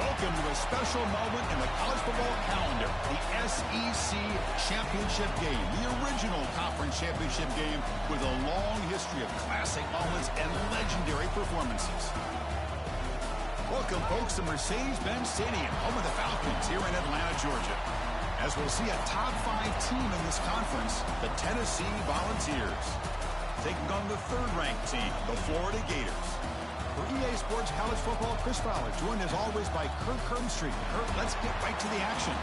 Welcome to a special moment in the college football calendar, the SEC Championship Game, the original conference championship game with a long history of classic moments and legendary performances. Welcome, folks, to Mercedes-Benz Stadium, home of the Falcons here in Atlanta, Georgia. As we'll see a top 5 team in this conference, the Tennessee Volunteers, taking on the third-ranked team, the Florida Gators. For EA Sports College Football, Chris Fowler, joined as always by Kirk Herbstreit. Kirk, let's get right to the action.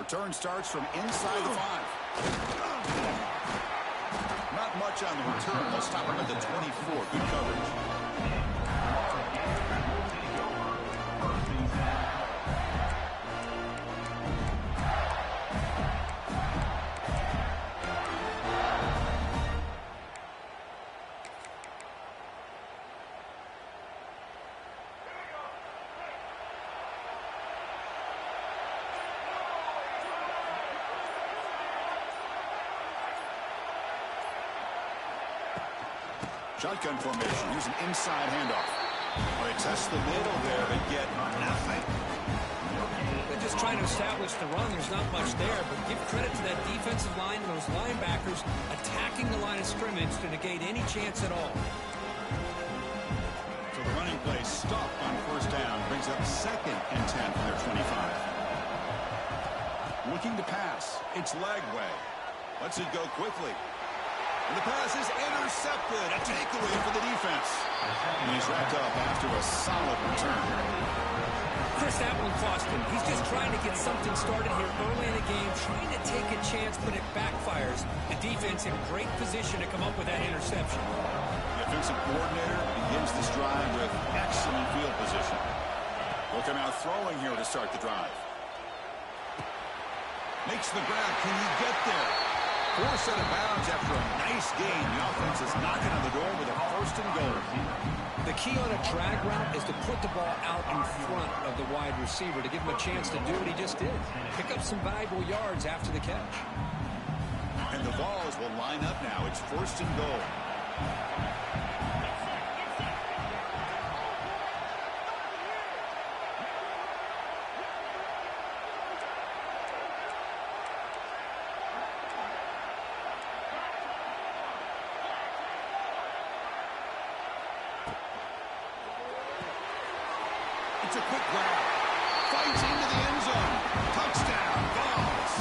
Return starts from inside the 5. Not much on the return. They'll stop him at the 24. Good coverage. Shotgun formation. Here's an inside handoff. They test the middle there and get nothing. They're just trying to establish the run. There's not much there, but give credit to that defensive line and those linebackers attacking the line of scrimmage to negate any chance at all. So the running play stopped on first down. Brings up 2nd and 10 from their 25. Looking to pass. It's Lagway. Lets it go quickly. And the pass is intercepted. A takeaway for the defense. And he's wrapped up after a solid return. Chris, that one cost him. He's just trying to get something started here early in the game, trying to take a chance, but it backfires. The defense in great position to come up with that interception. The offensive coordinator begins this drive with excellent field position. Will come out throwing here to start the drive. Makes the grab. Can he get there? Forced out of bounds after a nice gain. The offense is knocking on the door with a 1st and goal. The key on a drag route is to put the ball out in front of the wide receiver to give him a chance to do what he just did. Pick up some valuable yards after the catch. And the Vols will line up now. It's 1st and goal. It's a quick grab. Fights into the end zone. Touchdown, Vols.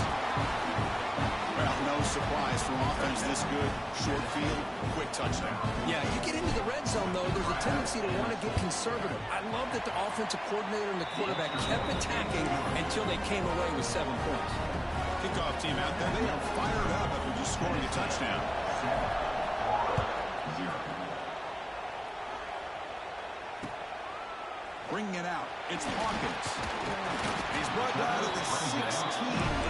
Well, no surprise from offense this good. Short field, quick touchdown. Yeah, you get into the red zone, though, there's a tendency to want to get conservative. I love that the offensive coordinator and the quarterback kept attacking until they came away with 7 points. Kickoff team out there, they are fired up after just scoring a touchdown. Bringing it out. It's Hawkins. He's brought down at the 16, but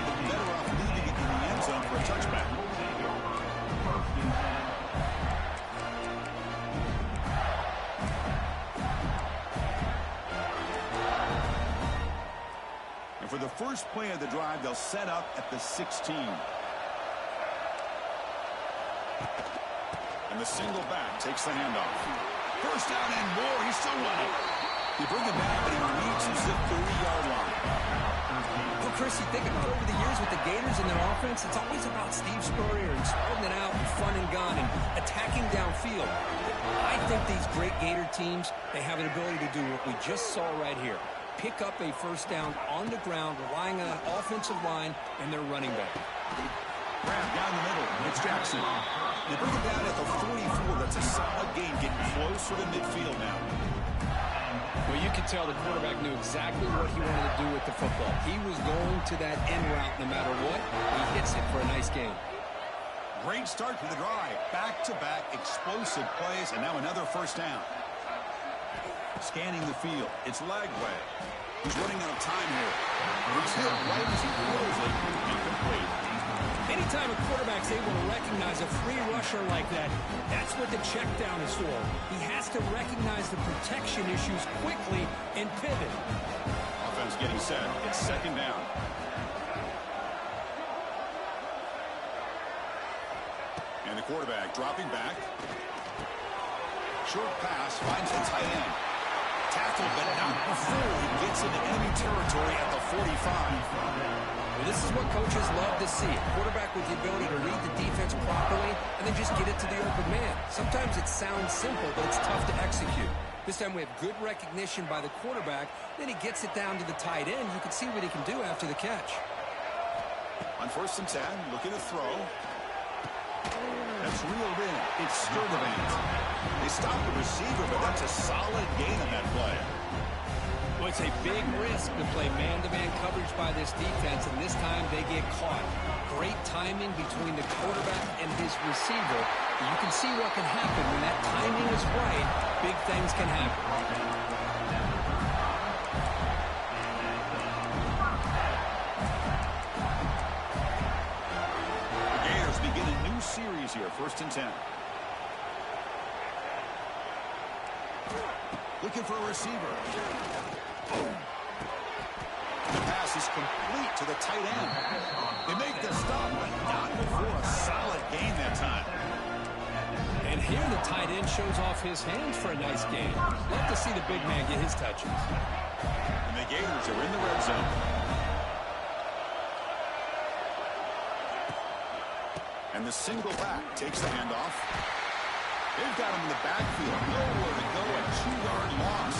the better off leaving it in the end zone for a touchback. And for the first play of the drive, they'll set up at the 16. And the single back takes the handoff. First down and more. He's still running. You bring him back, but he reaches the 30-yard line. Well, Chris, you think about over the years with the Gators and their offense, it's always about Steve Spurrier and spreading it out and fun and gun and attacking downfield. I think these great Gator teams, they have an ability to do what we just saw right here. Pick up a first down on the ground, relying on an offensive line and their running back. Grab down the middle. It's Jackson. They bring him down at the 44. That's a solid gain, getting closer to midfield now. Well, you could tell the quarterback knew exactly what he wanted to do with the football. He was going to that end route no matter what. He hits it for a nice gain. Great start to the drive. Back-to-back explosive plays, and now another first down. Scanning the field. It's Lagway. He's running out of time here. He's hit right as he throws it. Incomplete. Anytime a quarterback's able to recognize a free rusher like that, that's what the check down is for. He has to recognize the protection issues quickly and pivot. Offense getting set. It's second down. And the quarterback dropping back. Short pass finds the tight end. Tackled, but not before he gets into enemy territory at the 45. Well, this is what coaches love to see. A quarterback with the ability to read the defense properly and then just get it to the open man. Sometimes it sounds simple, but it's tough to execute. This time we have good recognition by the quarterback. Then he gets it down to the tight end. You can see what he can do after the catch. On 1st and 10, looking to throw. That's reeled in. It's Sturdivant. They stop the receiver, but that's a solid gain on that play. Well, it's a big risk to play man-to-man coverage by this defense, and this time they get caught. Great timing between the quarterback and his receiver. You can see what can happen when that timing is right. Big things can happen. Series here, 1st and 10. Looking for a receiver. The pass is complete to the tight end. They make the stop, but not before a solid gain that time. And here the tight end shows off his hands for a nice gain. Love to see the big man get his touches. And the Gators are in the red zone. And the single back takes the handoff. They've got him in the backfield. Nowhere to go, a 2-yard loss.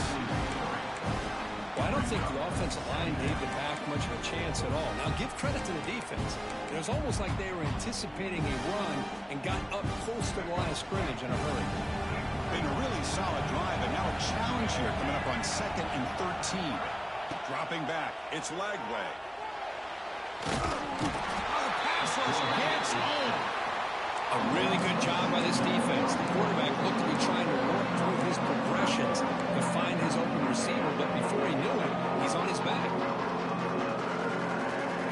Well, I don't think the offensive line gave the back much of a chance at all. Now, give credit to the defense. It was almost like they were anticipating a run and got up close to the line of scrimmage in a hurry. Been a really solid drive, and now a challenge here coming up on 2nd and 13. Dropping back, it's Lagway. Pass rush gets home. A really good job by this defense. The quarterback looked to be trying to work through his progressions to find his open receiver, but before he knew it, he's on his back.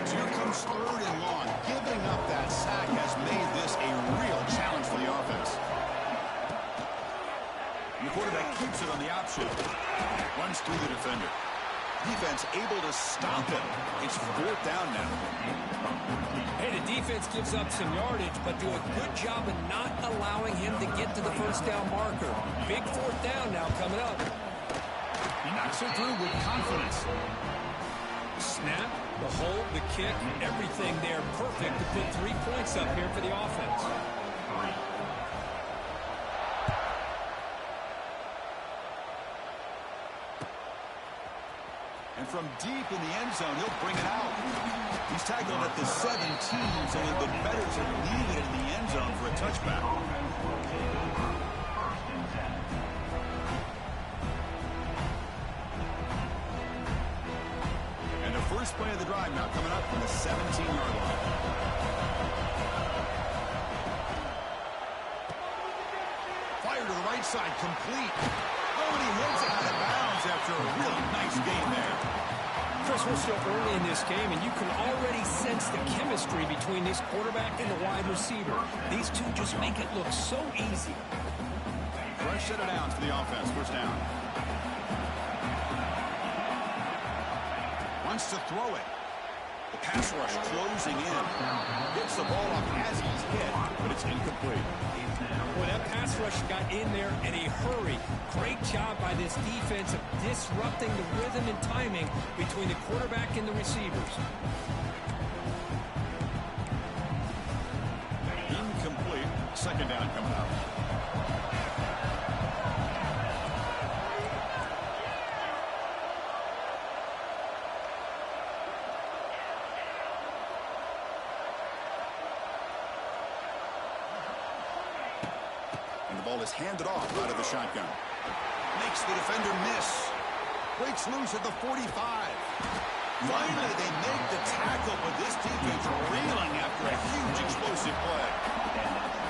So here comes 3rd and long. Giving up that sack has made this a real challenge for the offense. And the quarterback keeps it on the option. Runs through the defender. Defense able to stop him. It's 4th down now. Hey, the defense gives up some yardage, but do a good job of not allowing him to get to the first down marker. Big 4th down now coming up. He knocks it through with confidence. Snap, the hold, the kick, everything there perfect to put 3 points up here for the offense. And from deep in the end zone, he'll bring it out. He's tackled at the 17, so it would be better to leave it in the end zone for a touchback. And the first play of the drive now coming up from the 17-yard line. Fire to the right side, complete. Oh, and he hits it out of bounds after a really nice game there. Chris, we're still early in this game, and you can already sense the chemistry between this quarterback and the wide receiver. These two just make it look so easy. Fresh set of downs for the offense. 1st down. Wants to throw it. The pass rush closing in. Gets the ball up as he's hit, but it's incomplete. Boy, that pass rush got in there in a hurry. Great job by this defense of disrupting the rhythm and timing between the quarterback and the receivers. Incomplete. 2nd down coming up. Ball is handed off out of the shotgun. Makes the defender miss. Breaks loose at the 45. Finally, they make the tackle, but this defense reeling after a huge explosive play.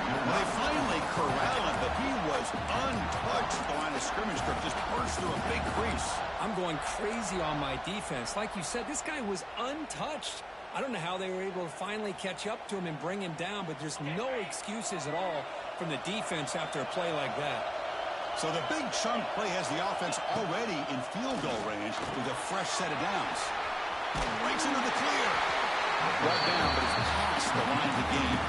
Well, they finally corral him, but he was untouched. The line of scrimmage script just burst through a big crease. I'm going crazy on my defense. Like you said, this guy was untouched. I don't know how they were able to finally catch up to him and bring him down, but there's no excuses at all from the defense after a play like that. So the big chunk play has the offense already in field goal range with a fresh set of downs. Breaks into the clear. Brought down, but it's past the line of the game.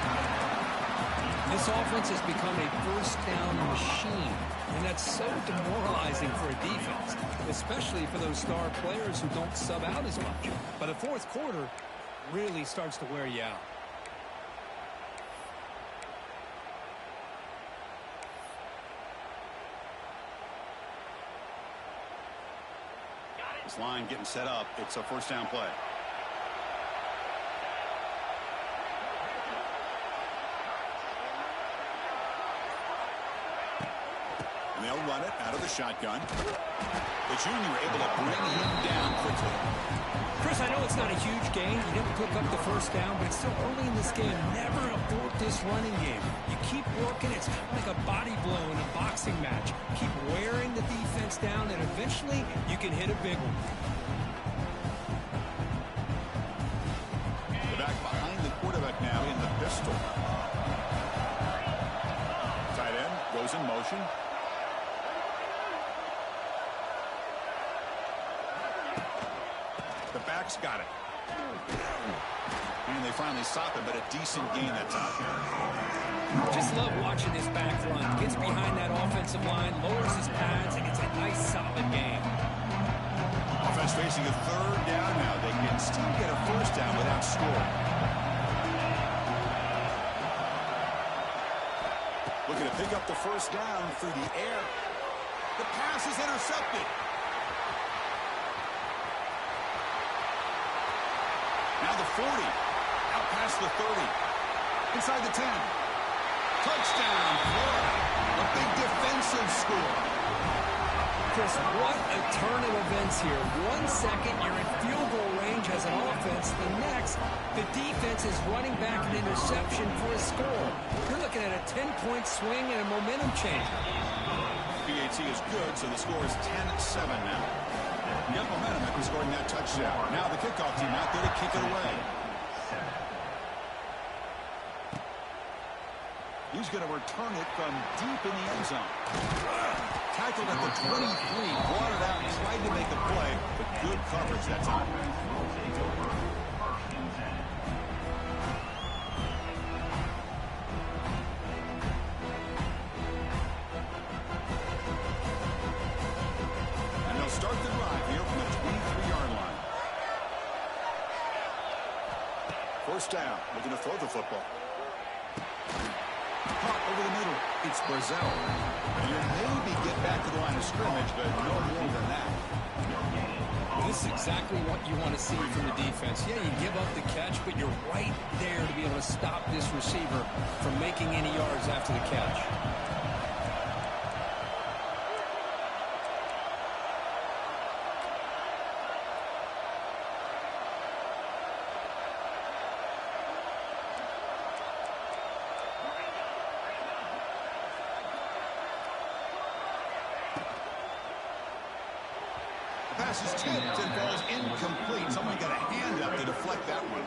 This offense has become a first down machine, and that's so demoralizing for a defense, especially for those star players who don't sub out as much. But the fourth quarter really starts to wear you out. This line getting set up. It's a first down play. And they'll run it out of the shotgun. The junior able to bring him down quickly. Chris, I know it's not a huge gain. You didn't pick up the first down, but it's still early in this game. Never abort this running game. You keep working. It's kind of like a body blow in a boxing match. Keep wearing the defense down, and eventually you can hit a big one. The back behind the quarterback now in the pistol. Tight end goes in motion. The back's got it. And they finally stop it, but a decent gain that time. Just love watching this back run. Gets behind that offensive line, lowers his pads, and gets a nice solid gain. Offense facing a third down now. They can still get a first down without scoring. Looking to pick up the first down through the air. The pass is intercepted. Now the 40. Out past the 30. Inside the 10. Touchdown, Florida. A big defensive score. Chris, what a turn of events here. 1 second, you're in field goal range as an offense. The next, the defense is running back an interception for a score. You're looking at a 10-point swing and a momentum change. PAT is good, so the score is 10-7 now. You got momentum after scoring that touchdown. Now the kickoff team out there to kick it away. He's going to return it from deep in the end zone. Tackled at the 23, brought it out, tried to make a play, but good coverage that time. And they'll start the drive here from the 23-yard line. First down, looking to throw the football. Caught over the middle. It's Brazzell. He'll maybe get back to the line of scrimmage, but no more than that. This is exactly what you want to see from the defense. Yeah, you give up the catch, but you're right there to be able to stop this receiver from making any yards after the catch. Pass is tipped and falls incomplete. Somebody got a hand up to deflect that one.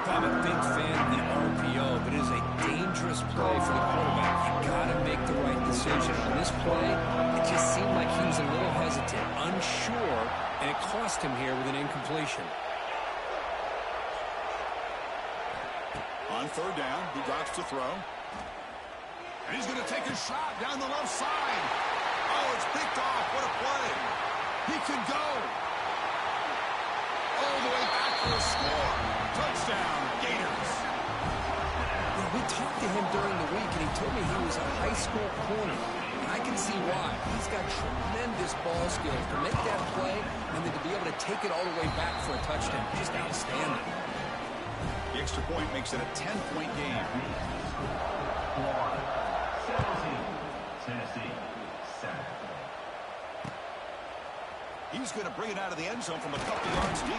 I'm a big fan of the RPO, but it is a dangerous play for the quarterback. You got to make the right decision. On this play, it just seemed like he was a little hesitant, unsure, and it cost him here with an incompletion. On third down, he drops to throw. And he's going to take a shot down the left side. Oh, it's picked off. What a play. He can go. All the way back for a score. Touchdown, Gators. Yeah, we talked to him during the week, and he told me he was a high school corner. And I can see why. He's got tremendous ball skills to make that play and then to be able to take it all the way back for a touchdown. Just outstanding. The extra point makes it a 10-point game. Tennessee, 7. He's going to bring it out of the end zone from a couple yards deep.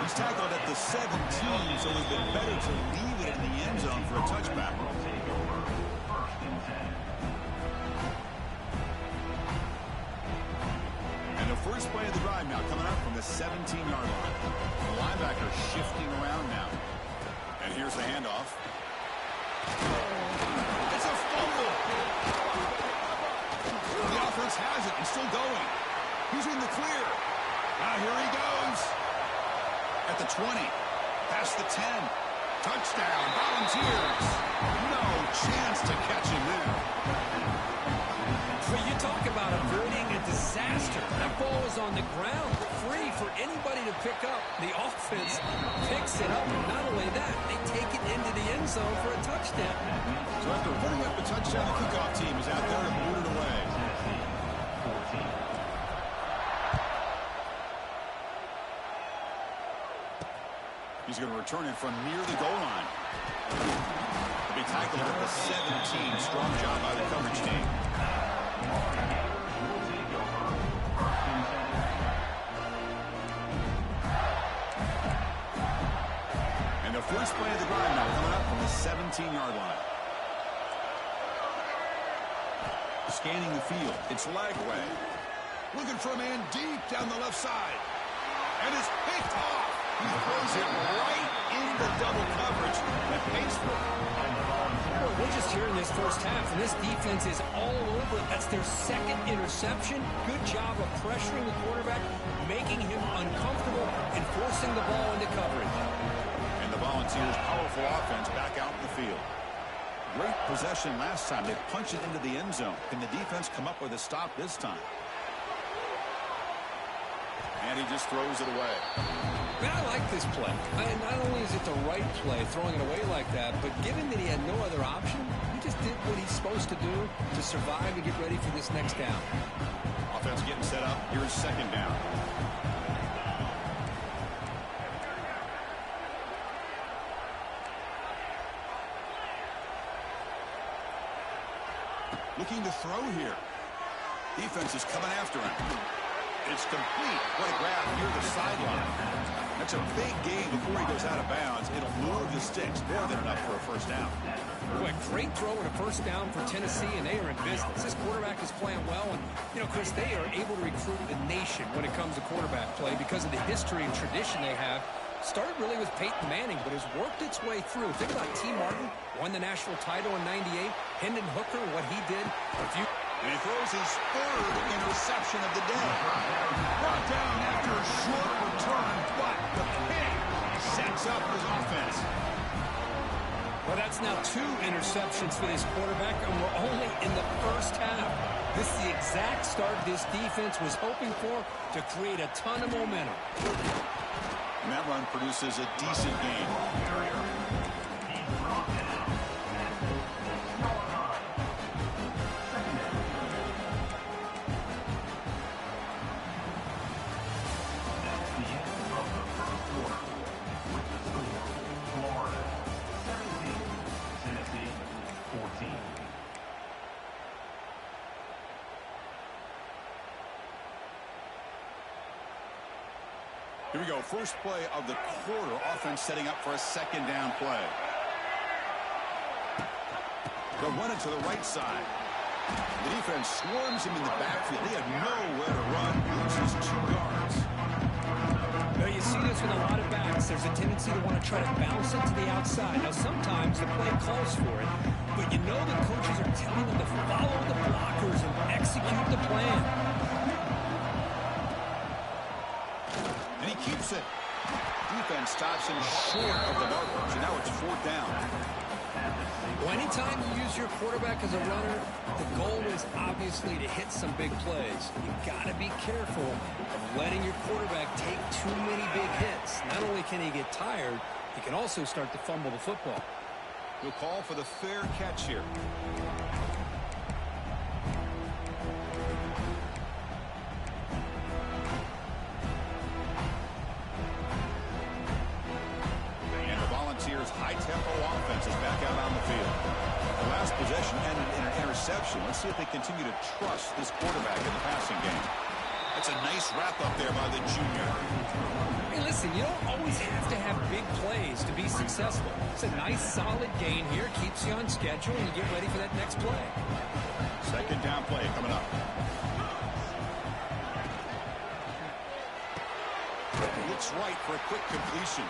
He's tackled at the 17, so it would have been better to leave it in the end zone for a touchback. And the first play of the drive now coming up from the 17-yard line. The linebacker shifting around now. And here's the handoff. It's a fumble. The offense has it and still going. He's in the clear. Now here he goes. At the 20. Past the 10. Touchdown. Volunteers. No chance to catch him there. Well, you talk about avoiding a disaster. That ball is on the ground, free for anybody to pick up. The offense picks it up, and not only that, they take it into the end zone for a touchdown. So after putting up the touchdown, the kickoff team is out there to boot it away. He's going to return it from near the goal line. They tackle it at the 17. Strong job by the coverage team. And the first play of the drive now coming up from the 17-yard line. Scanning the field. It's Lagway. Looking for a man deep down the left side. And it's picked off. He throws it right into double coverage and pays for it. Well, we're just here in this first half, and this defense is all over. That's their second interception. Good job of pressuring the quarterback, making him uncomfortable, and forcing the ball into coverage. And the Volunteers' powerful offense back out in the field. Great possession last time. They punched it into the end zone. Can the defense come up with a stop this time? And he just throws it away. Man, I like this play. Not only is it the right play, throwing it away like that, but given that he had no other option, he just did what he's supposed to do to survive and get ready for this next down. Offense getting set up. Here's second down. Looking to throw here. Defense is coming after him. It's complete. What a grab near the sideline. That's a big gain before he goes out of bounds. It'll move the sticks. More than enough for a first down. Boy, great throw and a first down for Tennessee, and they are in business. This quarterback is playing well, and, you know, Chris, they are able to recruit the nation when it comes to quarterback play because of the history and tradition they have. Started really with Peyton Manning, but has worked its way through. Think about T. Martin, won the national title in '98. Hendon Hooker, what he did. And he throws his third interception of the day. Brought down after a short return, but the pick sets up his offense. Well, that's now 2 interceptions for this quarterback, and we're only in the first half. This is the exact start this defense was hoping for to create a ton of momentum. And that run produces a decent gain. Here we go. First play of the quarter. Offense setting up for a second down play. They'll run it to the right side. The defense swarms him in the backfield. He had nowhere to run. Loses 2 yards. Now, you see this with a lot of backs. There's a tendency to want to try to bounce it to the outside. Now, sometimes the play calls for it, but you know the coaches are telling them to follow the blockers and execute the plan. And he keeps it. Defense stops him short of the marker. So now it's 4th down. Well, anytime you use your quarterback as a runner, the goal is obviously to hit some big plays. You've got to be careful of letting your quarterback take too many big hits. Not only can he get tired, he can also start to fumble the football. He'll call for the fair catch here. High-tempo offense is back out on the field. The last possession ended in an interception. Let's see if they continue to trust this quarterback in the passing game. That's a nice wrap-up there by the junior. Hey, listen, you don't always have to have big plays to be successful. It's a nice, solid gain here. Keeps you on schedule, and you get ready for that next play. Second down play coming up. Looks right for a quick completion.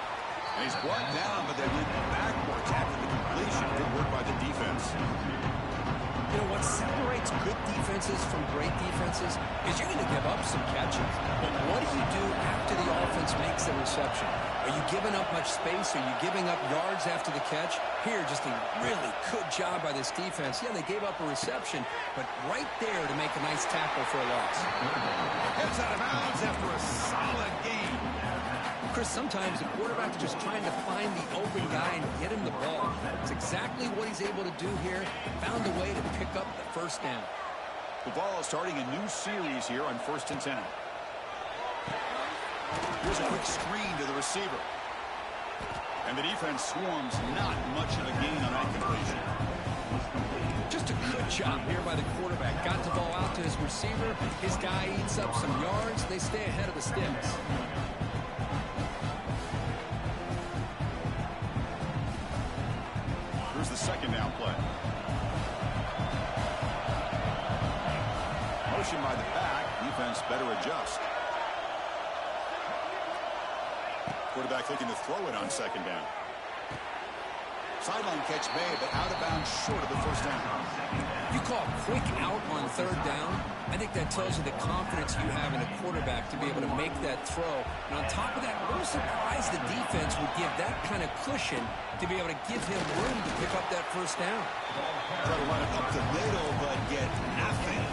And he's brought down, but they went backwards after the completion. Good work by the defense. You know, what separates good defenses from great defenses is you're going to give up some catches. But what do you do after the offense makes the reception? Are you giving up much space? Are you giving up yards after the catch? Here, just a really good job by this defense. Yeah, they gave up a reception, but right there to make a nice tackle for a loss. Heads out of bounds after a solid game. Chris, sometimes the quarterback is just trying to find the open guy and get him the ball. It's exactly what he's able to do here. Found a way to pick up the first down. The ball is starting a new series here on 1st and 10. Here's a quick screen to the receiver. And the defense swarms, not much of a gain on that completion. Just a good job here by the quarterback. Got the ball out to his receiver. His guy eats up some yards. They stay ahead of the sticks. Here's the second down play. Motion by the back. Defense better adjust. Quarterback looking to throw it on second down. Sideline catch made, but out of bounds short of the first down. You call a quick out on third down. I think that tells you the confidence you have in a quarterback to be able to make that throw. And on top of that, a little surprised the defense would give that kind of cushion to be able to give him room to pick up that first down. Try to run it up the middle, but get nothing.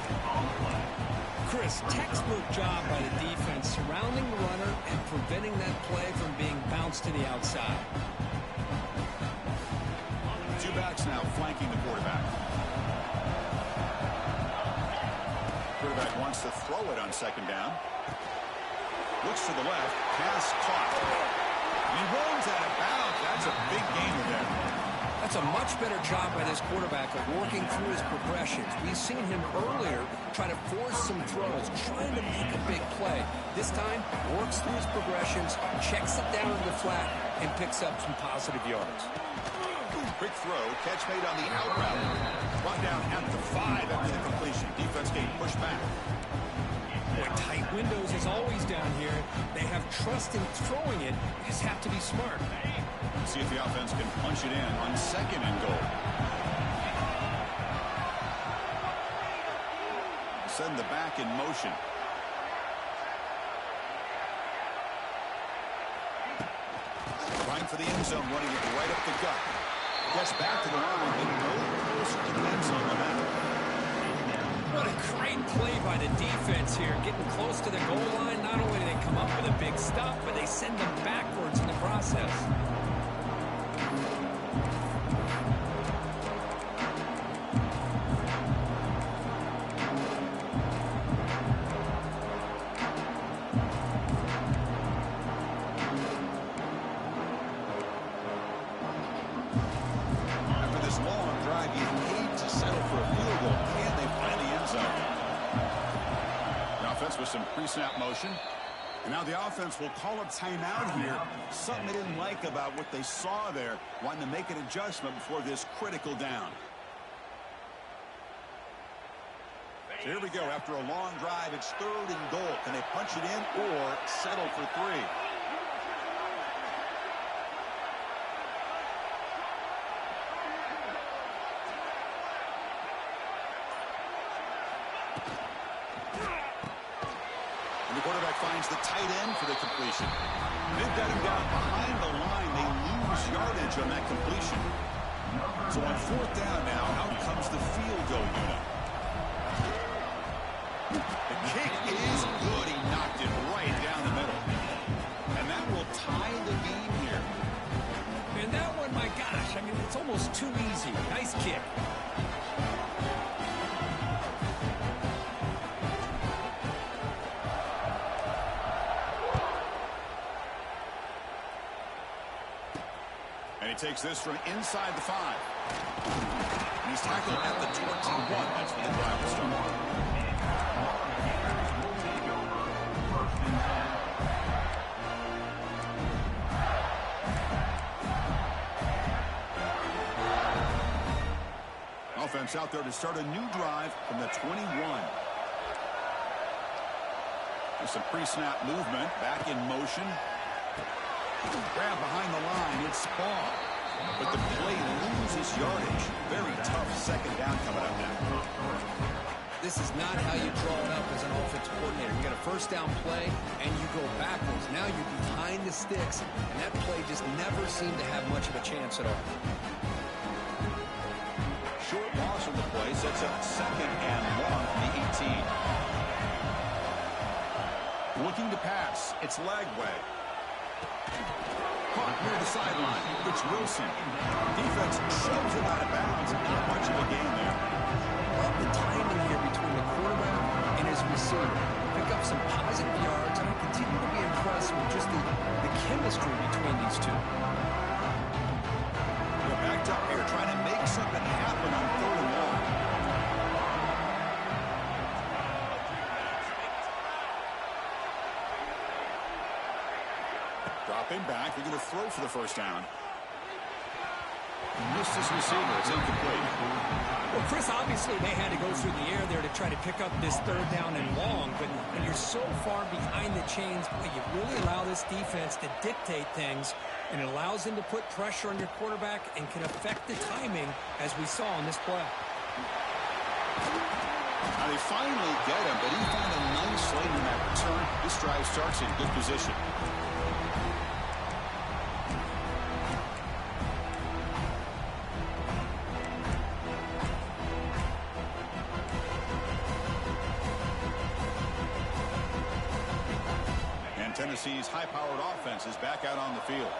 Chris, textbook job by the defense surrounding the runner and preventing that play from being bounced to the outside. Two backs now flanking the quarterback. Quarterback wants to throw it on second down. Looks to the left. Pass caught. And he rolls out of bounds. That's a big gain there. That's a much better job by this quarterback of working through his progressions. We've seen him earlier try to force some throws, trying to make a big play. This time, works through his progressions, checks it down in the flat, and picks up some positive yards. Quick throw, catch made on the out route. Brought down at the 5 after the completion. Defense getting pushed back. Boy, tight windows is always down here. They have trust in throwing it. You just have to be smart. See if the offense can punch it in on second and goal. Send the back in motion. Trying for the end zone, running it right up the gut. Gets back to the line, but no closer to the end zone on that. What a great play by the defense here. Getting close to the goal line. Not only do they come up with a big stop, but they send them backwards in the process. With some pre-snap motion. And now the offense will call a timeout here. Something they didn't like about what they saw there. Wanting to make an adjustment before this critical down. So here we go. After a long drive, it's 3rd and goal. Can they punch it in or settle for 3? Finds the tight end for the completion. They've got him down behind the line. They lose yardage on that completion. So on 4th down now, out comes the field goal unit. The kick is good. He knocked it right down the middle. And that will tie the game here. And that one, my gosh, I mean, it's almost too easy. Nice kick. He takes this from inside the 5. And he's tackled at the 21. That's where the drive will start. offense out there to start a new drive from the 21. There's some pre-snap movement. Back in motion. Grab behind the line. It's Spall. But the play loses yardage. Very tough second down coming up now. This is not how you draw it up as an offensive coordinator. You got a first down play, and you go backwards. Now you're behind the sticks, and that play just never seemed to have much of a chance at all. Short loss on the play sets up 2nd and 1 from the 18. Looking to pass. It's Lagway. Caught near the sideline. It's Wilson. Defense shoves it out of bounds. Not much of a gain there. Love the timing here between the quarterback and his receiver. Pick up some positive yards, and I continue to be impressed with just the chemistry between these two. They're backed up here trying to make something happen on 3rd and long. Dropping back. They're going to throw for the first down. Missed his receiver. It's incomplete. Well, Chris, obviously they had to go through the air there to try to pick up this 3rd down and long, but when you're so far behind the chains, boy, you really allow this defense to dictate things, and it allows them to put pressure on your quarterback and can affect the timing, as we saw on this play. Now they finally get him, but he found a nice lane in that return. This drive starts in good position. Tennessee's high-powered offense is back out on the field.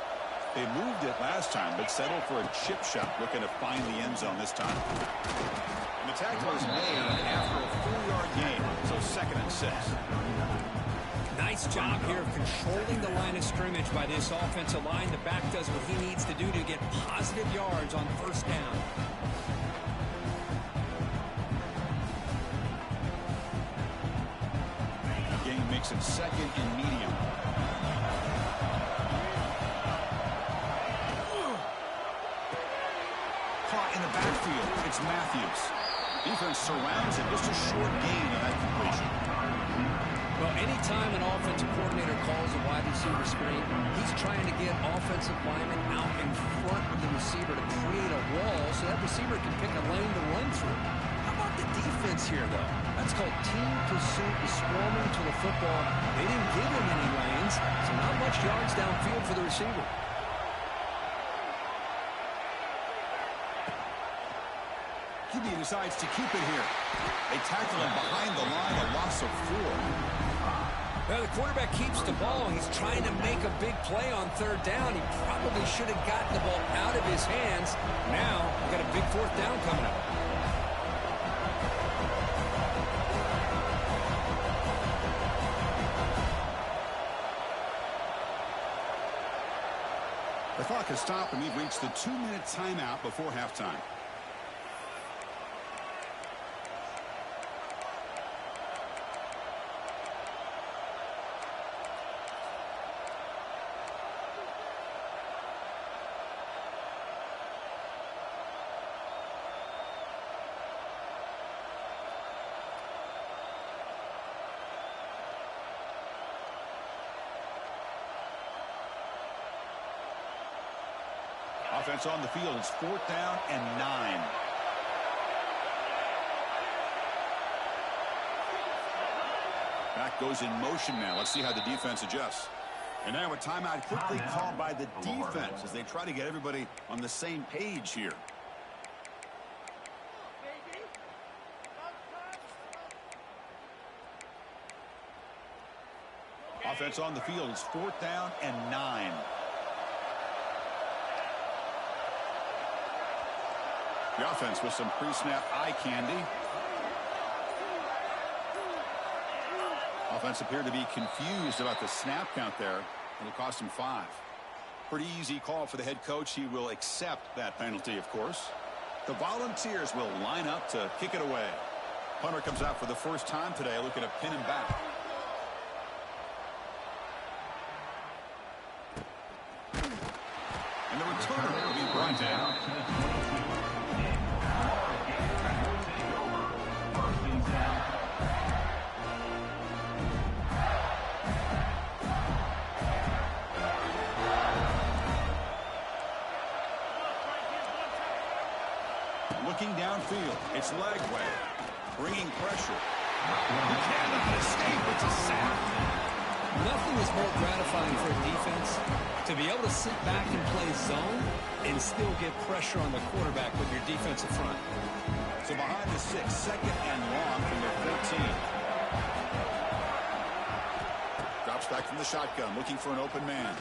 They moved it last time, but settled for a chip shot, looking to find the end zone this time. And the tackle is made after a 4-yard gain, so 2nd and 6. Nice job here of controlling the line of scrimmage by this offensive line. The back does what he needs to do to get positive yards on 1st down. Makes it 2nd and medium. Caught in the backfield. It's Matthews. Defense surrounds him. Just a short gain on that completion. Well, anytime an offensive coordinator calls a wide receiver screen, he's trying to get offensive linemen out in front of the receiver to create a wall so that receiver can pick a lane to run through. How about the defense here, though? That's called team pursuit, swarming to the football. They didn't give him any lanes, so not much yards downfield for the receiver. QB decides to keep it here. They tackle him behind the line, a loss of 4. Well, the quarterback keeps the ball. He's trying to make a big play on 3rd down. He probably should have gotten the ball out of his hands. Now, we've got a big 4th down coming up. The clock has stopped, and we've reached the 2-minute timeout before halftime. Offense on the field. It's 4th down and 9. Back goes in motion now. Let's see how the defense adjusts. And now a timeout quickly called by the defense as they try to get everybody on the same page here. Offense on the field. It's 4th down and 9. The offense with some pre-snap eye candy. Offense appeared to be confused about the snap count there. It'll cost him 5. Pretty easy call for the head coach. He will accept that penalty, of course. The Volunteers will line up to kick it away. Punter comes out for the first time today, looking to pin him back. And the returner will be brought down. downfield. It's Lagway bringing pressure. He cannot escape. It's a sack. Nothing is more gratifying for a defense to be able to sit back and play zone and still get pressure on the quarterback with your defensive front. So behind the 6, second and long from their 14. Drops back from the shotgun, looking for an open man.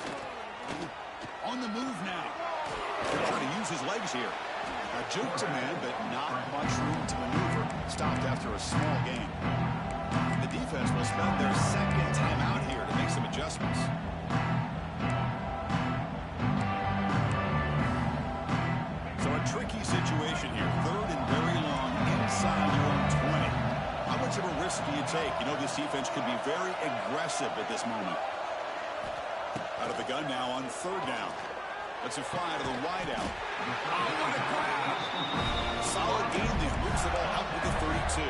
On the move now. They're trying to use his legs here. A juke to man, but not much room to maneuver. Stopped after a small gain. The defense will spend their second timeout here to make some adjustments. So a tricky situation here. Third and very long inside your own 20. How much of a risk do you take? You know this defense could be very aggressive at this moment. Out of the gun now on third down. Let's it fly to the wideout. Oh, what a grab! Solid gain there. Moves the ball out with the 32.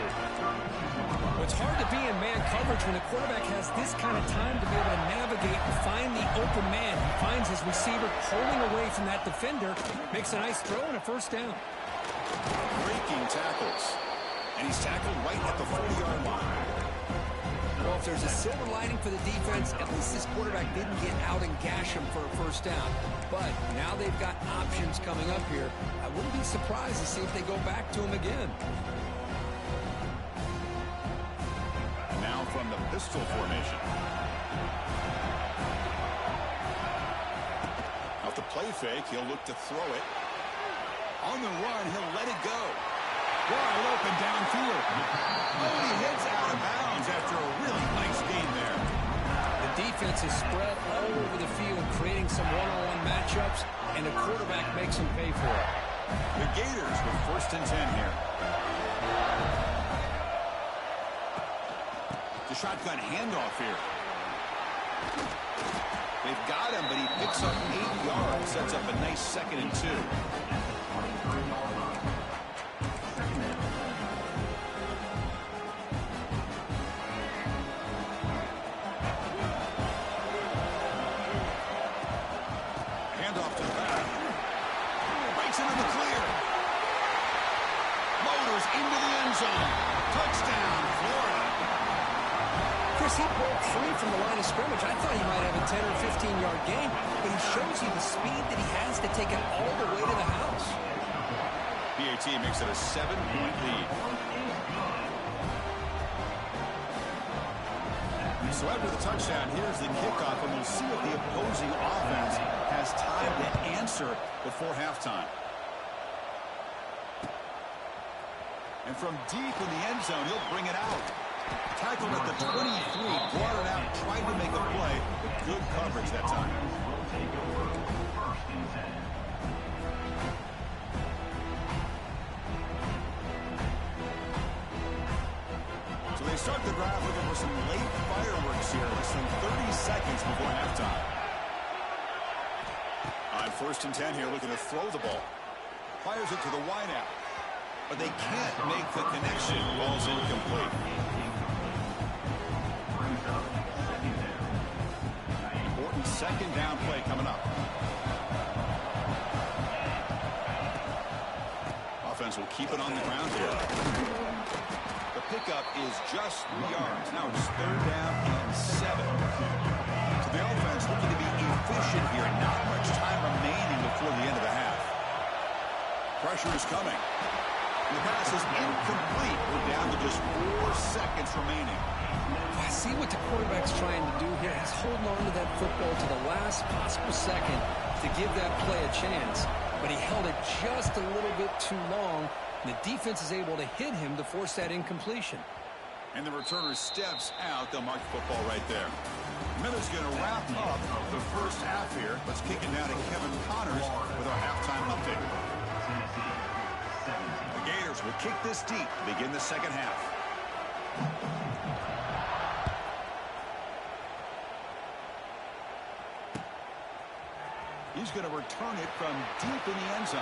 Well, it's hard to be in man coverage when the quarterback has this kind of time to be able to navigate and find the open man. He finds his receiver pulling away from that defender, makes a nice throw and a first down. Breaking tackles. And he's tackled right at the 40-yard line. Well, if there's a silver lining for the defense, at least this quarterback didn't get out and gash him for a first down. But now they've got options coming up here. I wouldn't be surprised to see if they go back to him again. And now from the pistol formation. Off the play fake, he'll look to throw it. On the run, he'll let it go. Wide open downfield. Oh, he hits out of bounds after a really nice gain there. The defense is spread all over the field, creating some one-on-one matchups, and the quarterback makes them pay for it. The Gators with first and 10 here. The shotgun handoff here. They've got him, but he picks up 8 yards, sets up a nice second and 2. Touchdown, Florida. Chris, he broke free from the line of scrimmage. I thought he might have a 10 or 15-yard gain, but he shows you the speed that he has to take it all the way to the house. PAT makes it a 7-point lead. So after the touchdown, here's the kickoff, and we'll see if the opposing offense has time to answer before halftime. And from deep in the end zone, he'll bring it out. Tackled at the 23, brought it out, tried to make a play, but good coverage that time. So they start the drive looking for some late fireworks here, less than 30 seconds before halftime. On first and 10 here, looking to throw the ball. Fires it to the wideout. But they can't make the connection. Ball's incomplete. Important second down play coming up. Offense will keep it on the ground here. The pickup is just 3 yards. Now it's third down and 7. So the offense looking to be efficient here. Not much time remaining before the end of the half. Pressure is coming. The pass is incomplete. We're down to just 4 seconds remaining. I see what the quarterback's trying to do here. He's holding on to that football to the last possible second to give that play a chance. But he held it just a little bit too long. And the defense is able to hit him to force that incompletion. And the returner steps out. They'll mark the football right there. Miller's going to wrap up the first half here. Let's kick it down to Kevin Connors with our halftime update. The Gators will kick this deep to begin the second half. He's going to return it from deep in the end zone.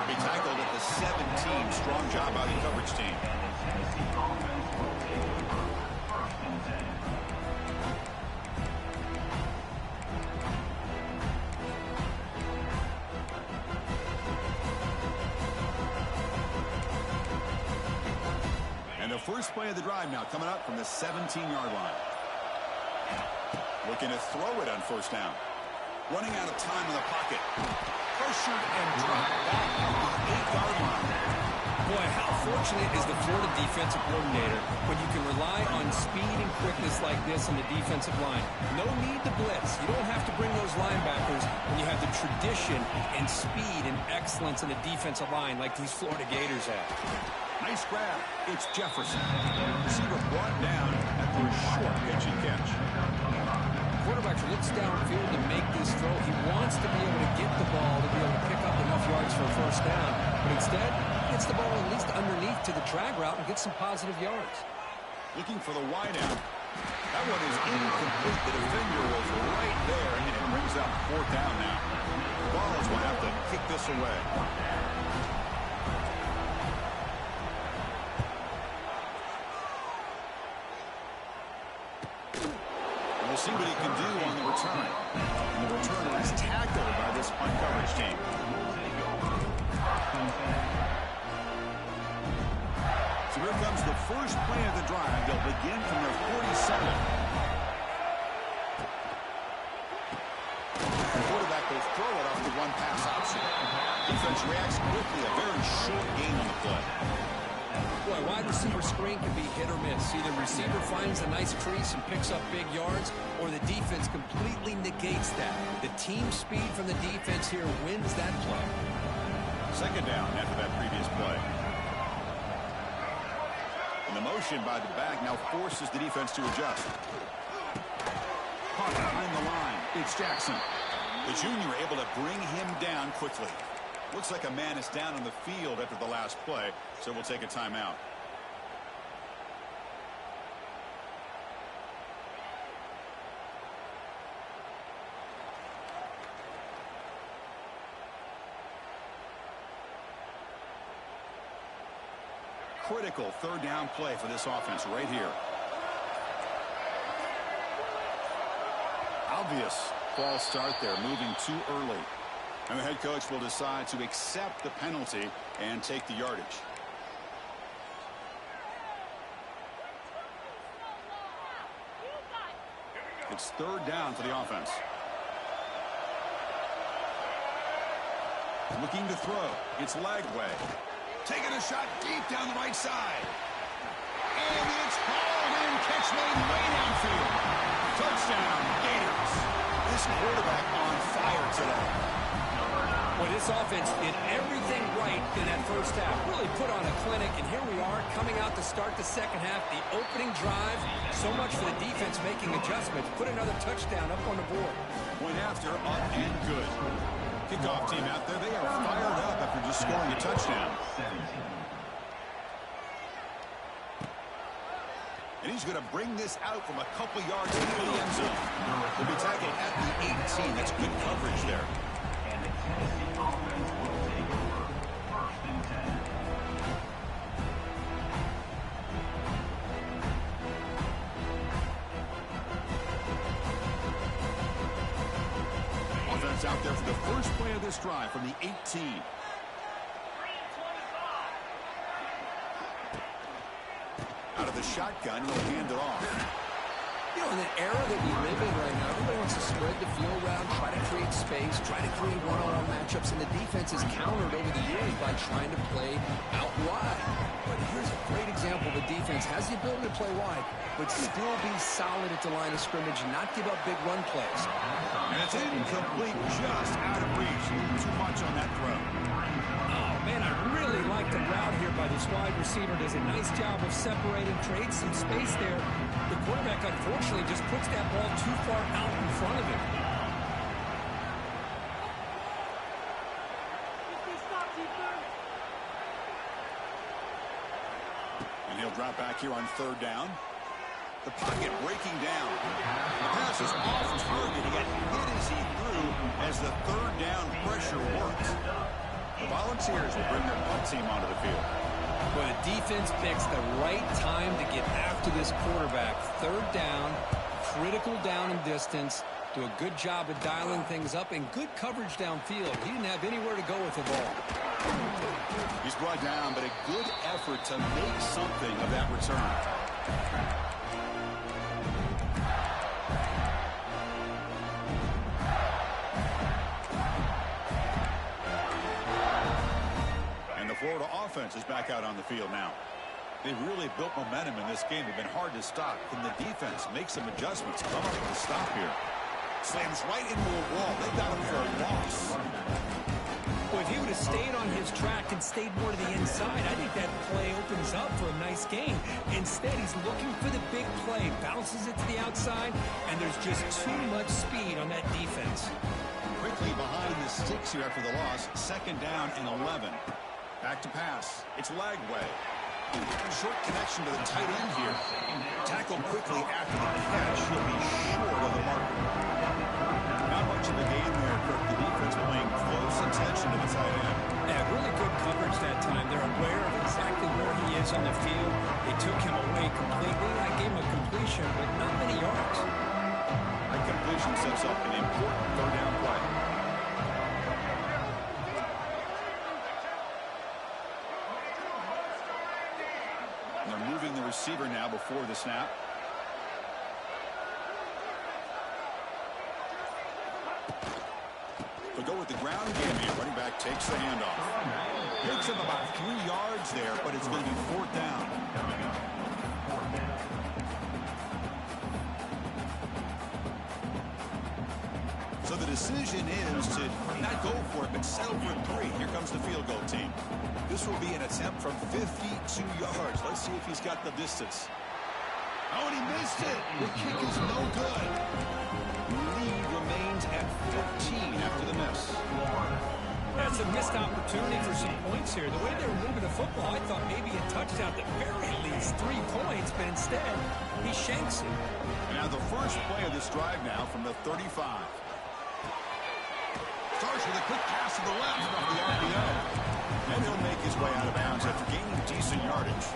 He tackled at the 17. Strong job by the coverage team. first play of the drive now coming up from the 17-yard line. Looking to throw it on first down. Running out of time in the pocket. Pressured and dropped back at the 8-yard line. Boy, how fortunate is the Florida defensive coordinator when you can rely on speed and quickness like this on the defensive line. No need to blitz. You don't have to bring those linebackers when you have the tradition and speed and excellence in the defensive line like these Florida Gators have. Nice grab. It's Jefferson. Receiver brought down after a short pitch and catch. Quarterback looks downfield to make this throw. He wants to be able to get the ball to be able to pick up enough yards for a first down. But instead, he gets the ball at least underneath to the drag route and gets some positive yards. Looking for the wideout. That one is incomplete. The defender was right there, and it brings up fourth down now. The Vols will have to kick this away. We'll see what he can do on the return. And the returner is tackled by this punt coverage team. So here comes the first play of the drive. They'll begin from their 47. The quarterback will throw it off the one-pass option. Defense reacts quickly. A very short gain on the play. Boy, wide receiver screen can be hit or miss. Either receiver finds a nice crease and picks up big yards, or the defense completely negates that. The team speed from the defense here wins that play. Second down after that previous play. And the motion by the back now forces the defense to adjust. Caught behind the line. It's Jackson. The junior able to bring him down quickly. Looks like a man is down on the field after the last play, so we'll take a timeout. Critical third down play for this offense right here. Obvious false start there, moving too early. And the head coach will decide to accept the penalty and take the yardage. It's third down for the offense. Looking to throw. It's Lagway. Taking a shot deep down the right side. And it's hauled in. Catch made way downfield. Touchdown, Gators. This quarterback on fire today. Well, this offense did everything right in that first half. Really put on a clinic, and here we are coming out to start the second half. The opening drive, so much for the defense making adjustments. Put another touchdown up on the board. Point after, up and good. Kickoff team out there, they are fired up after just scoring a touchdown. And he's going to bring this out from a couple yards into the end zone. He'll be tackled at the 18. That's good coverage there. Offense out there for the first play of this drive from the 18. Out of the shotgun, he'll hand it off. You know, in the era that we live in right now, everybody wants to spread the field around, try to create space, try to create one-on-one matchups, and the defense is countered over the years by trying to play out wide. But here's a great example. The defense has the ability to play wide, but still be solid at the line of scrimmage and not give up big run plays. And it's incomplete, just out of reach. Too much on that throw. Oh, man, I really like the route here by this wide receiver. Does a nice job of separating, creates some space there. The quarterback, unfortunately, just puts that ball too far out in front of him. And he'll drop back here on third down. The pocket breaking down. The pass is off target. He got hit as he threw as the third down pressure works. The Volunteers will bring their punt team onto the field. But the defense picks the right time to get after this quarterback. Third down, critical down and distance. Do a good job of dialing things up and good coverage downfield. He didn't have anywhere to go with the ball. He's brought down, but a good effort to make something of that return. And the Florida offense is back out on the field now. They've really built momentum in this game. They've been hard to stop. Can the defense make some adjustments? Come up with a stop here. Slams right into a wall. They got him for a loss. Well, if he would have stayed on his track and stayed more to the inside, I think that play opens up for a nice gain. Instead, he's looking for the big play. Bounces it to the outside, and there's just too much speed on that defense. Quickly behind the sticks here after the loss. 2nd down and 11. Back to pass. It's Lagway. Short connection to the tight end here. Tackled quickly after the catch. He'll be short of the marker. Not much of a gain there, Kirk. The defense playing close attention to the tight end. Yeah, really good coverage that time. They're aware of exactly where he is on the field. They took him away completely. I gave him a completion, but not many yards. That completion sets up an important 3rd down play. They're moving the receiver now before the snap. They'll go with the ground game here. Running back takes the handoff. Picks up about 3 yards there, but it's going to be 4th down. So the decision is to not go for it, but settle for 3. Here comes the field goal team. This will be an attempt from 52 yards. Let's see if he's got the distance. Oh, and he missed it. The kick is no good. Lead remains at 14 after the miss. That's a missed opportunity for some points here. The way they were moving the football, I thought maybe a touchdown, at the very least 3 points, but instead, he shanks it. And now the first play of this drive now from the 35. Starts with a quick pass to the left off the RPO. And he'll make his way out of bounds after gaining decent yardage.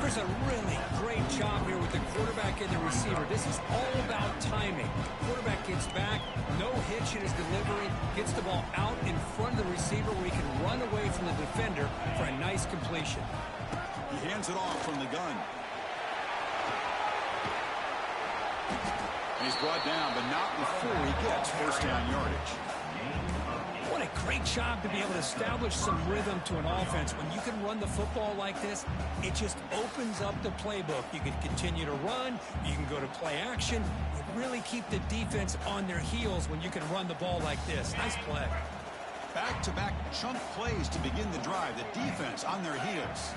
There's a really great job here with the quarterback and the receiver. This is all about timing. Quarterback gets back, no hitch in his delivery, gets the ball out in front of the receiver where he can run away from the defender for a nice completion. He hands it off from the gun. He's brought down, but not before he gets 1st down yardage. What a great job to be able to establish some rhythm to an offense. When you can run the football like this, it just opens up the playbook. You can continue to run. You can go to play action. You really keep the defense on their heels when you can run the ball like this. Nice play. Back-to-back chunk plays to begin the drive. The defense on their heels.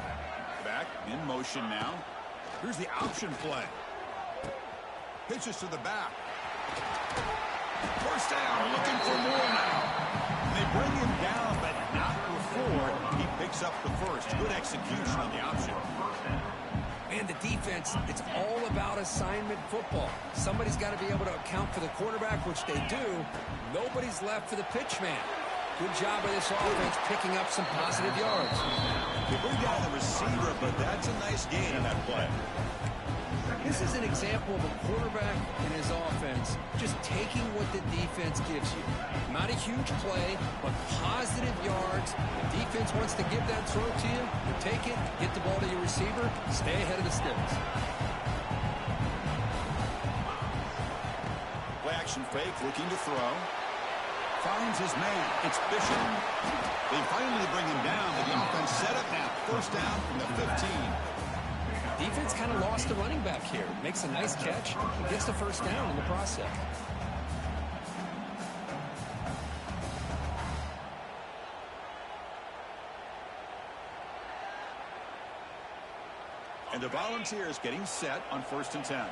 Back in motion now. Here's the option play. Pitches to the back. 1st down, looking for more now. They bring him down, but not before he picks up the 1st. Good execution on the option. And the defense, it's all about assignment football. Somebody's got to be able to account for the quarterback, which they do. Nobody's left for the pitch man. Good job by this offense picking up some positive yards. They bring down the receiver, but that's a nice gain on that play. This is an example of a quarterback and his offense just taking what the defense gives you. Not a huge play, but positive yards. The defense wants to give that throw to you. You take it, get the ball to your receiver, stay ahead of the sticks. Play action fake, looking to throw. Finds his man. It's Bishop. They finally bring him down, but the offense set up now. 1st down from the 15. Defense kind of lost the running back here. Makes a nice catch and gets the 1st down in the process. And the Volunteers getting set on 1st and 10.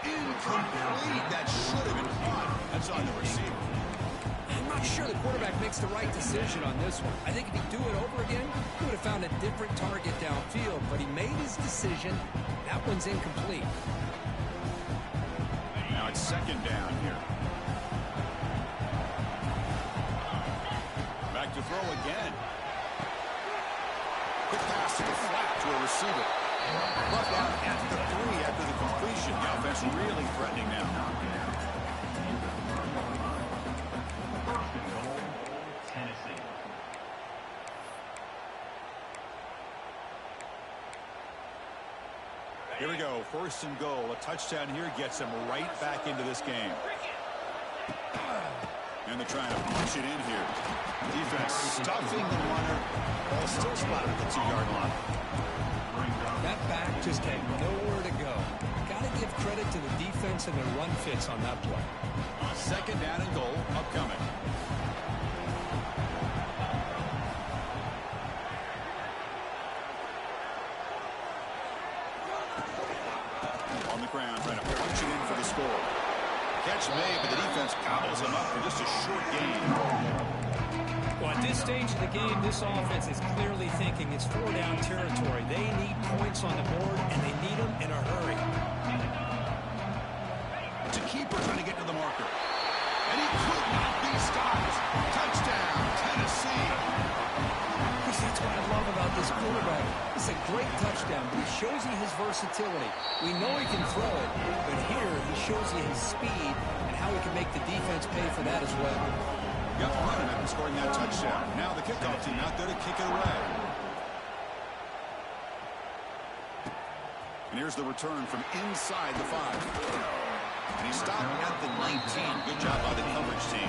Incomplete. That should have been caught. That's on the receiver. I'm not sure the quarterback makes the right decision on this one. I think if he'd do it over again, he would have found a different target downfield, but he made his decision. That one's incomplete. Now it's 2nd down here. Back to throw again. Quick pass to the flat to a receiver. Brought down at the 3 after the completion. The offense really threatening now. Here we go, 1st and goal. A touchdown here gets them right back into this game. And they're trying to push it in here. Defense stuffing the runner. Ball still spotted at the 2-yard line. That back just had nowhere to go. Got to give credit to the defense and their run fits on that play. 2nd down and goal upcoming. On the ground, trying to punch it in for the score. Catch made, but the defense gobbles him up for just a short gain. Well, at this stage of the game, this offense is clearly thinking it's 4-down territory. They need points on the board, and they need them in a hurry. To keeper trying to get to the marker. And he could not be stopped. Touchdown, Tennessee. That's what I love about this quarterback. It's a great touchdown, but he shows you his versatility. We know he can throw it, but here he shows you his speed and how he can make the defense pay for that as well. Got running after scoring that touchdown. Now the kickoff team out there to kick it away. And here's the return from inside the 5. And he stopped at the 19. Good job by the coverage team.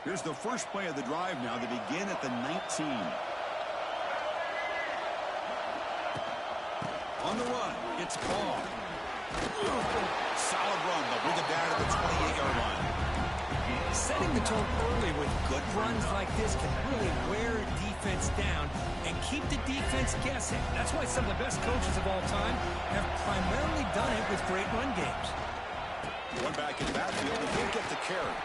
Here's the first play of the drive now. They begin at the 19. On the run, it's Paul. Solid run. They'll bring it down to the 28-yard line. Setting the tone early with good runs like this can really wear a defense down and keep the defense guessing. That's why some of the best coaches of all time have primarily done it with great run games. One back in the backfield, he can't get the carry.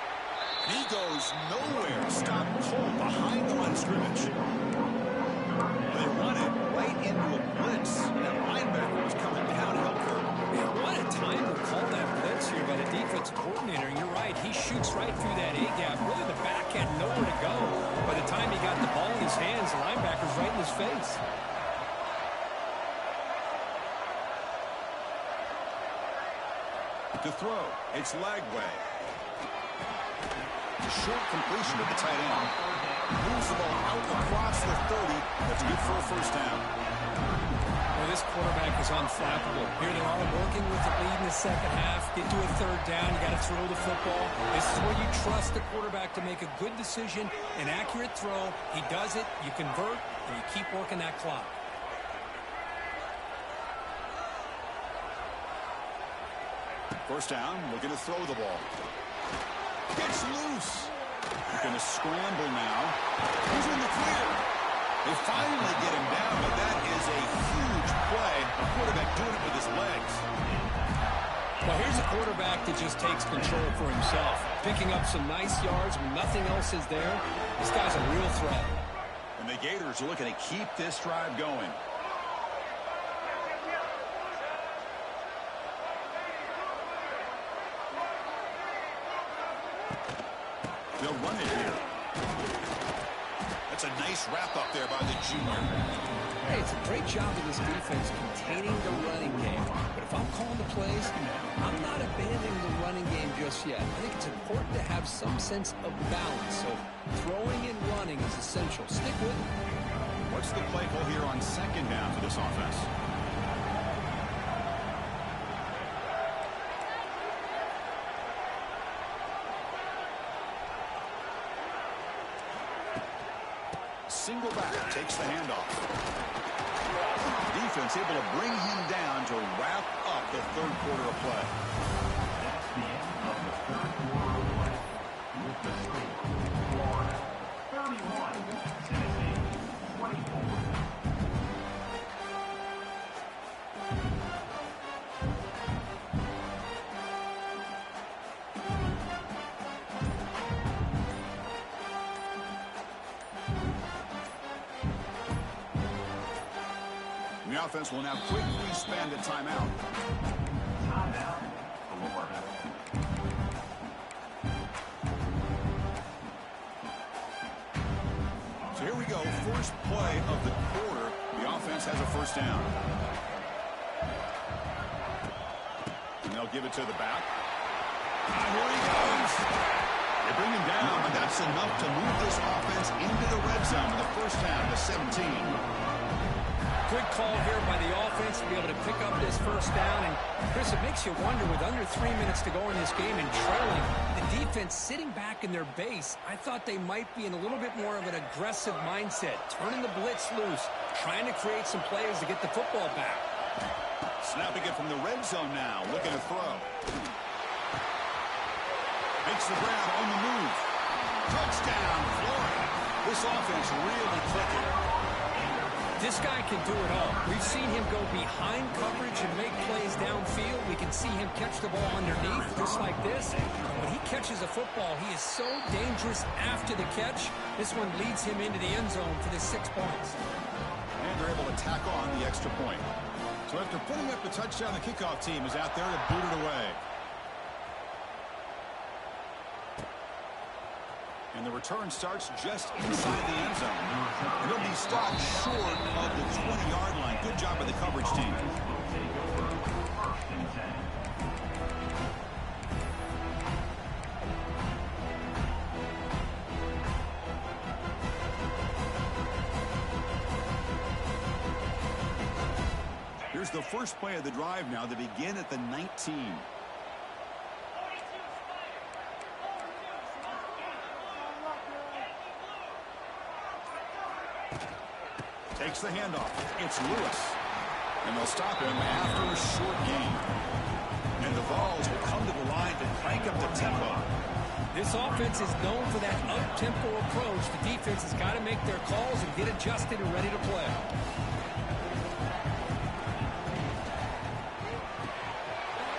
He goes nowhere. Stop cold behind the line of scrimmage. They run it right into a blitz. That linebacker was coming down help her. What a time to call that blitz here by the defense coordinator. And you're right, he shoots right through that A-gap. Really, the back had nowhere to go. By the time he got the ball in his hands, the linebacker's right in his face. To throw, it's Lagway. Short completion at the tight end. Moves the ball out across the 30. That's good for a 1st down. Well, this quarterback is unflappable. Here they are working with the lead in the 2nd half. Get to a 3rd down. You got to throw the football. This is where you trust the quarterback to make a good decision, an accurate throw. He does it, you convert, and you keep working that clock. First down, looking to throw the ball. Gets loose. Going to scramble now. He's in the clear. They finally get him down, but that is a huge play. The quarterback doing it with his legs. Well, here's a quarterback that just takes control for himself. Picking up some nice yards when nothing else is there. This guy's a real threat. And the Gators are looking to keep this drive going. They'll run it here. That's a nice wrap up there by the junior. Hey, it's a great job of this defense containing the running game. But if I'm calling the plays, I'm not abandoning the running game just yet. I think it's important to have some sense of balance. So throwing and running is essential. Stick with it. What's the play call here on 2nd down for this offense? Single back, takes the handoff. Defense able to bring him down to wrap up the 3rd quarter of play. That's the end of the 3rd quarter of play. With the score, 31, Tennessee, 24. The offense will now quickly spend a timeout. Timeout, Florida. So here we go, first play of the quarter. The offense has a first down. And they'll give it to the back. And here he goes. They bring him down, but that's enough to move this offense into the red zone with the first down to 17. Good call here by the offense to be able to pick up this first down. And, Chris, it makes you wonder, with under 3 minutes to go in this game and trailing, the defense sitting back in their base, I thought they might be in a little bit more of an aggressive mindset, turning the blitz loose, trying to create some plays to get the football back. Snapping it from the red zone now, looking to throw. Makes the grab on the move. Touchdown, Florida. This offense really clicking. This guy can do it all. We've seen him go behind coverage and make plays downfield. We can see him catch the ball underneath, just like this. When he catches a football, he is so dangerous after the catch. This one leads him into the end zone for the 6 points. And they're able to tack on the extra point. So after putting up the touchdown, the kickoff team is out there to boot it away. And the return starts just inside the end zone. And he'll be stopped short of the 20-yard line. Good job by the coverage team. First and 10. Here's the first play of the drive now. They begin at the 19. Takes the handoff. It's Lewis. And they'll stop him after a short gain. And the Vols will come to the line to crank up the tempo. This offense is known for that up-tempo approach. The defense has got to make their calls and get adjusted and ready to play.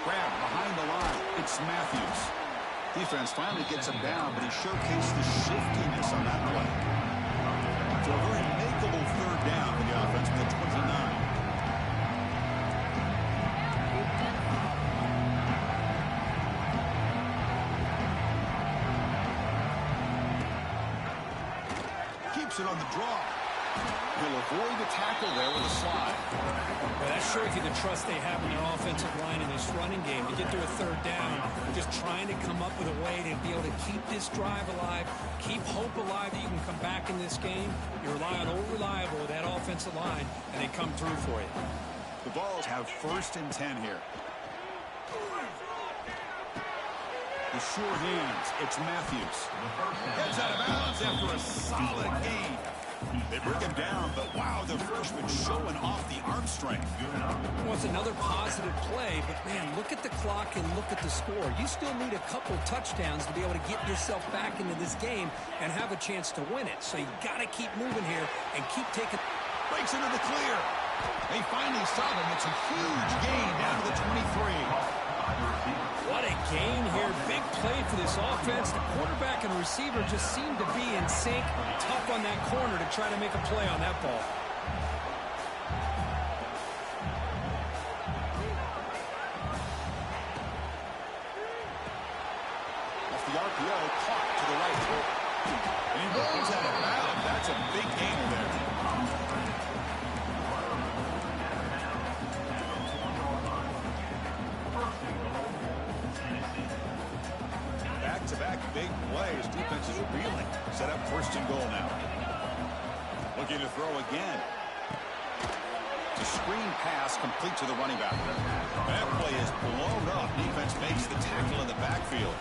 Grab behind the line. It's Matthews. Defense finally gets him down, but he showcased the shiftiness on that play. So a very makeable third down for the offense with the 29. Keeps it on the draw. He'll avoid the tackle there with a slide. Well, that shows you the trust they have in their offensive line in this running game. To get to a third down, just trying to come up with a way to be able to keep this drive alive, keep hope alive that you can come back in this game. You rely on Old Reliable with that offensive line, and they come through for you. The Vols have first and 10 here. The sure hands, it's Matthews. Heads out of bounds after a solid gain. They bring him down, but wow, the freshman showing off the arm strength. Well, it's another positive play, but man, look at the clock and look at the score. You still need a couple touchdowns to be able to get yourself back into this game and have a chance to win it. So you got to keep moving here and keep taking. Breaks into the clear. They finally stop him. It's a huge gain down to the 23. What a gain here. Big play for this offense. The quarterback and receiver just seem to be in sync. Tough on that corner to try to make a play on that ball. Off the RPO, caught to the right. And he rolls out of bounds. That's a big gain there. Back-to-back big plays. Defense is reeling. Set up first and goal now. Looking to throw again. The screen pass complete to the running back. That play is blown up. Defense makes the tackle in the backfield.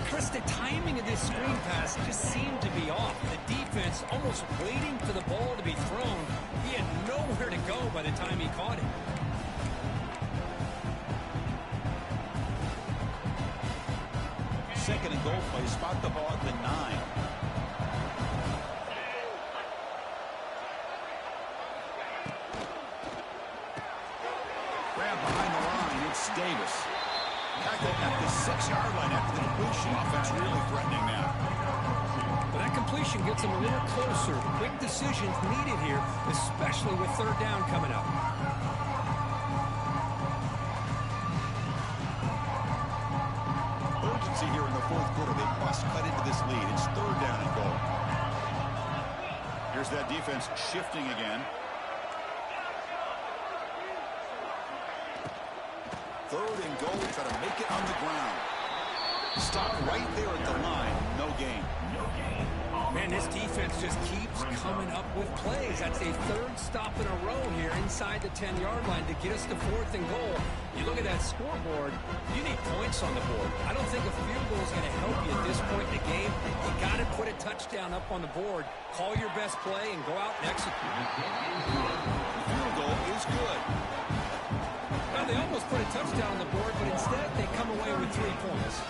Chris, the timing of this screen pass just seemed to be off. The defense almost waiting for the ball to be thrown. He had nowhere to go by the time he caught it. Second and goal play. Spot the ball at the 9. Grab behind the line. It's Davis. Tackle at the 6-yard line after the completion. Offense really threatening now. But that completion gets them a little closer. Quick decisions needed here, especially with third down coming up. Urgency here in the fourth quarter. They must cut into this lead. It's third down and goal. Here's that defense shifting again. Third and goal. Try to make it on the ground. Stop right there at the line. No gain. Man, this defense just keeps coming up with plays. That's a third stop in a row here inside the 10-yard line to get us to fourth and goal. You look at that scoreboard, you need points on the board. I don't think a field goal is going to help you at this point in the game. You got to put a touchdown up on the board. Call your best play and go out and execute. The field goal is good. Now, they almost put a touchdown on the board, but instead they come away with 3 points.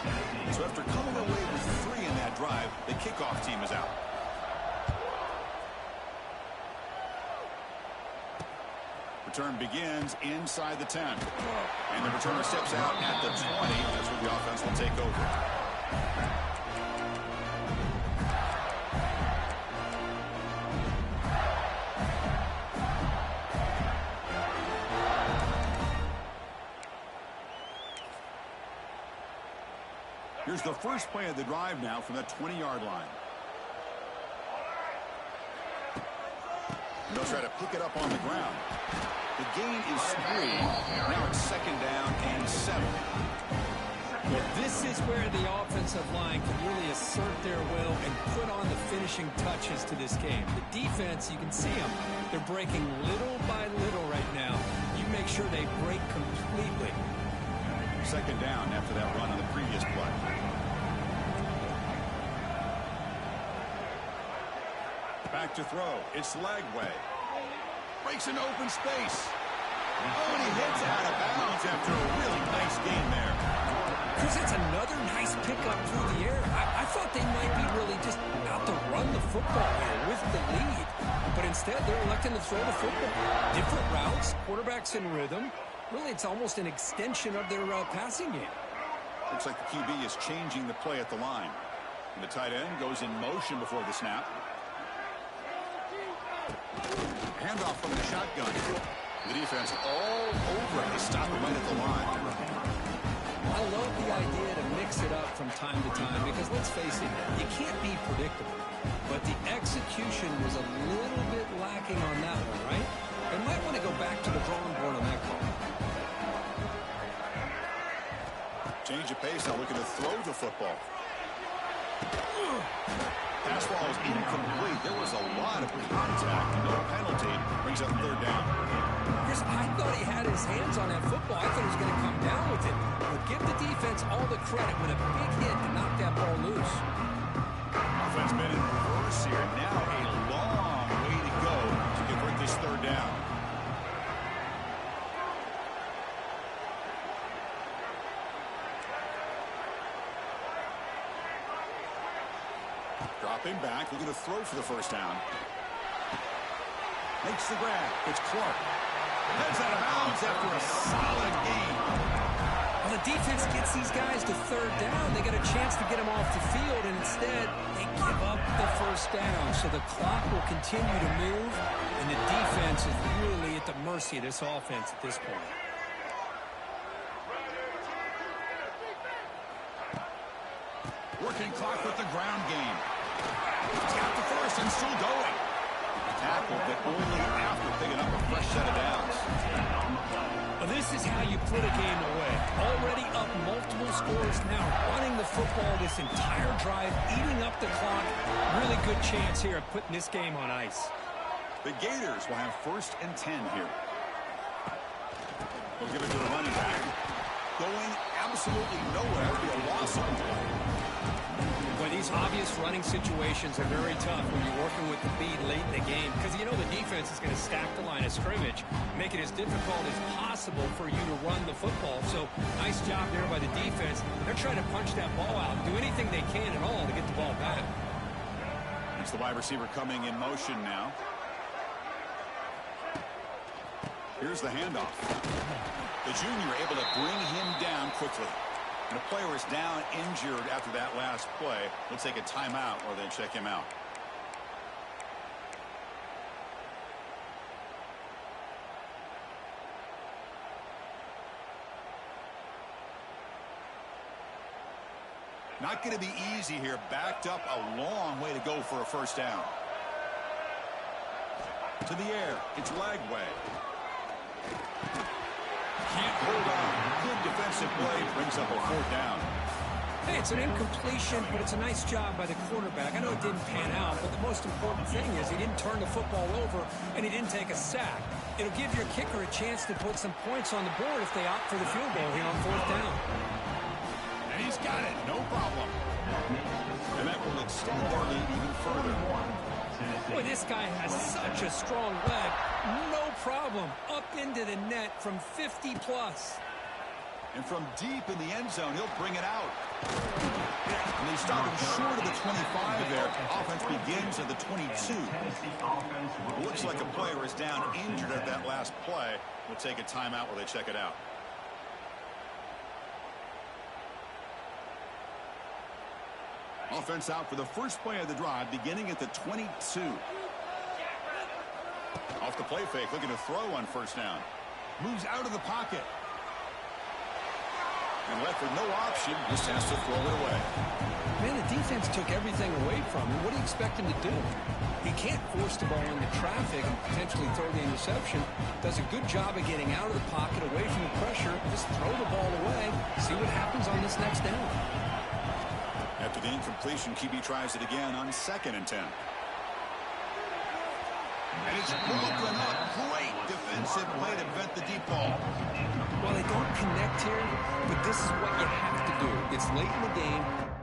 So after coming away with 3 in that drive, the kickoff team is out. Return begins inside the 10. And the returner steps out at the 20. That's where the offense will take over. Here's the first play of the drive now from the 20-yard line. They'll try to pick it up on the ground. The gain is 3. Now it's second down and 7. Well, this is where the offensive line can really assert their will and put on the finishing touches to this game. The defense, you can see them. They're breaking little by little right now. You make sure they break completely. Second down after that run on the previous play. Back to throw. It's Lagway. Breaks into open space. Oh, and he hits out of bounds after a really nice gain there. Chris, it's another nice pickup through the air. I thought they might be really just out to run the football here with the lead. But instead, they're electing to throw the football. Different routes, quarterbacks in rhythm. Really, it's almost an extension of their passing game. Looks like the QB is changing the play at the line. And the tight end goes in motion before the snap. Handoff from the shotgun. The defense all over it. They stop it right at the line. I love the idea to mix it up from time to time because, let's face it, you can't be predictable. But the execution was a little bit lacking on that one, right? They might want to go back to the drawing board on that call. Change of pace, now looking to throw the football. Pass ball is incomplete. There was a lot of contact. No penalty. Brings up third down. Chris, I thought he had his hands on that football. I thought he was going to come down with it. But give the defense all the credit with a big hit to knock that ball loose. Offense been in reverse here. Now a long way to go to convert this third down. Dropping back, looking to throw for the first down. Makes the grab. It's Clark. Heads out of bounds after a solid gain. Well, the defense gets these guys to third down. They get a chance to get them off the field, and instead they give up the first down. So the clock will continue to move, and the defense is really at the mercy of this offense at this point. Working clock with the ground game. He's got the first and still going. Tackle, but only after picking up a fresh set of downs. Well, this is how you put a game away. Already up multiple scores now, running the football this entire drive, eating up the clock. Really good chance here of putting this game on ice. The Gators will have first and 10 here. They'll give it to the running back. Going absolutely nowhere. It'll be a loss on play. But these obvious running situations are very tough when you're working with the lead late in the game because you know the defense is going to stack the line of scrimmage, make it as difficult as possible for you to run the football. So nice job there by the defense. They're trying to punch that ball out, do anything they can at all to get the ball back. It's the wide receiver coming in motion now. Here's the handoff. The junior able to bring him down quickly. And a player is down injured after that last play. We'll take a timeout or then check him out. Not going to be easy here. Backed up a long way to go for a first down. To the air. It's Lagway. Can't hold on. Good defensive play. Brings up a fourth down. Hey, it's an incompletion, but it's a nice job by the quarterback. I know it didn't pan out, but the most important thing is he didn't turn the football over and he didn't take a sack. It'll give your kicker a chance to put some points on the board if they opt for the field goal here on fourth down. And he's got it. No problem. And that will extend their lead even further. Boy, this guy has such a strong leg. No problem. Up into the net from 50-plus. And from deep in the end zone, he'll bring it out. And they stop him short of the 25 there. Offense begins at the 22. Looks like a player is down injured at that last play. We'll take a timeout while they check it out. Offense out for the first play of the drive, beginning at the 22. Off the play fake, looking to throw on first down. Moves out of the pocket. And left with no option, just has to throw it away. Man, the defense took everything away from him. What do you expect him to do? He can't force the ball into traffic and potentially throw the interception. Does a good job of getting out of the pocket, away from the pressure. Just throw the ball away. See what happens on this next down. After the incompletion, QB tries it again on 2nd and 10. And it's broken up. Great defensive play to prevent the deep ball. Well, they don't connect here, but this is what you have to do. It's late in the game.